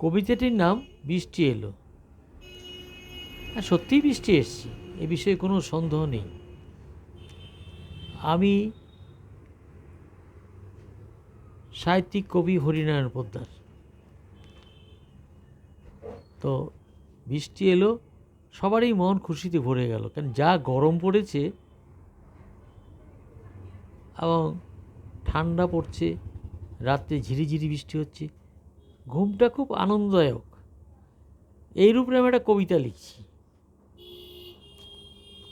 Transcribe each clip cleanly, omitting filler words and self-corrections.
কবিতাটির নাম বৃষ্টি এলো। হ্যাঁ, সত্যিই বৃষ্টি এসছে, এ বিষয়ে কোনো সন্দেহ নেই। আমি সাহিত্যিক কবি হরিনারায়ণ পোদ্দার। তো বৃষ্টি এলো, সবারই মন খুশিতে ভরে গেল, কারণ যা গরম পড়েছে এবং ঠান্ডা পড়ছে, রাত্রে ঝিরিঝিরি বৃষ্টি হচ্ছে, ঘুমটা খুব আনন্দদায়ক। এই রূপে আমি একটা কবিতা লিখছি।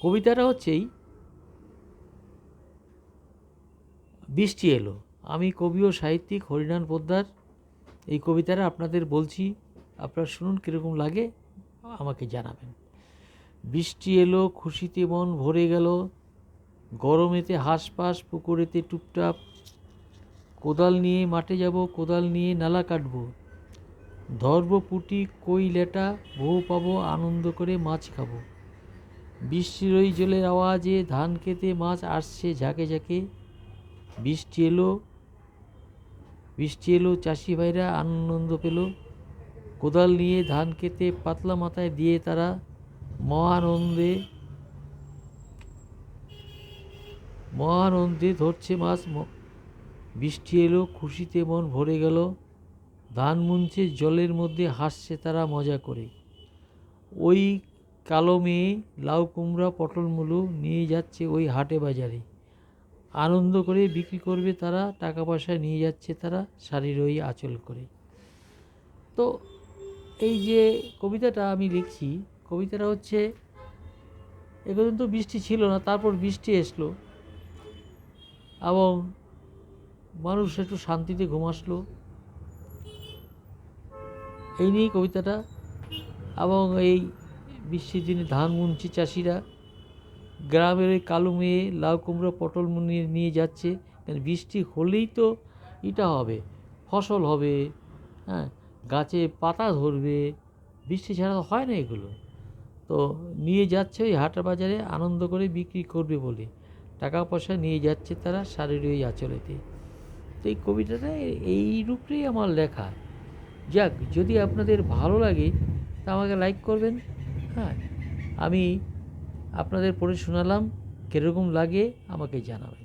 কবিতাটা হচ্ছে এই, বৃষ্টি এলো। আমি কবি ও সাহিত্যিক হরিনারায়ণ পোদ্দার। এই কবিতাটা আপনাদের বলছি, আপনারা শুনুন, কীরকম লাগে আমাকে জানাবেন। বৃষ্টি এলো, খুশিতে মন ভরে গেল, গরমেতে হাঁসফাঁস, পুকুরেতে টুপটাপ, কোদাল নিয়ে মাঠে যাব, কোদাল নিয়ে নালা কাটব, ধরব পুঁটি কই লেটা, বউ পাবো, আনন্দ করে মাছ খাবো। বৃষ্টির ওই জলের আওয়াজে ধান খেতে মাছ আসছে ঝাঁকে ঝাঁকে। বৃষ্টি এলো, বৃষ্টি এলো, চাষি ভাইরা আনন্দ পেল, কোদাল নিয়ে ধান খেতে পাতলা মাথায় দিয়ে তারা মহানন্দে ধরছে মাছ। বৃষ্টি এলো, খুশিতে মন ভরে গেল, ধান মুনছে জলের মধ্যে, হাসছে তারা মজা করে। ওই কালো মেয়ে লাউ কুমড়া পটল মূলো নিয়ে যাচ্ছে ওই হাটে বাজারে, আনন্দ করে বিক্রি করবে তারা, টাকা পয়সা নিয়ে যাচ্ছে তারা শাড়ির ওই আঁচল করে। তো এই যে কবিতাটা আমি লিখছি, কবিতাটা হচ্ছে, এখন তো বৃষ্টি ছিল না, তারপর বৃষ্টি এসলো এবং মানুষ একটু শান্তিতে ঘুম আসলো, এই নিয়েই কবিতাটা। এবং এই বৃষ্টির দিনে ধান মুনছে চাষিরা, গ্রামের ওই কালো মেয়ে লাউ কুমড়ো পটল নিয়ে যাচ্ছে, কারণ বৃষ্টি হলেই তো এটা হবে, ফসল হবে, হ্যাঁ, গাছে পাতা ধরবে, বৃষ্টি ছাড়া তো হয় না এগুলো। তো নিয়ে যাচ্ছে ওই হাট বাজারে, আনন্দ করে বিক্রি করবে বলে টাকা পয়সা নিয়ে যাচ্ছে তারা শাড়ির ওই আঁচলেতে। তো এই কবিতাটা এই রূপেই আমার লেখা। যাক, যদি আপনাদের ভালো লাগে তা আমাকে লাইক করবেন। হ্যাঁ, আমি আপনাদের পড়ে শোনালাম, কীরকম লাগে আমাকে জানাবেন।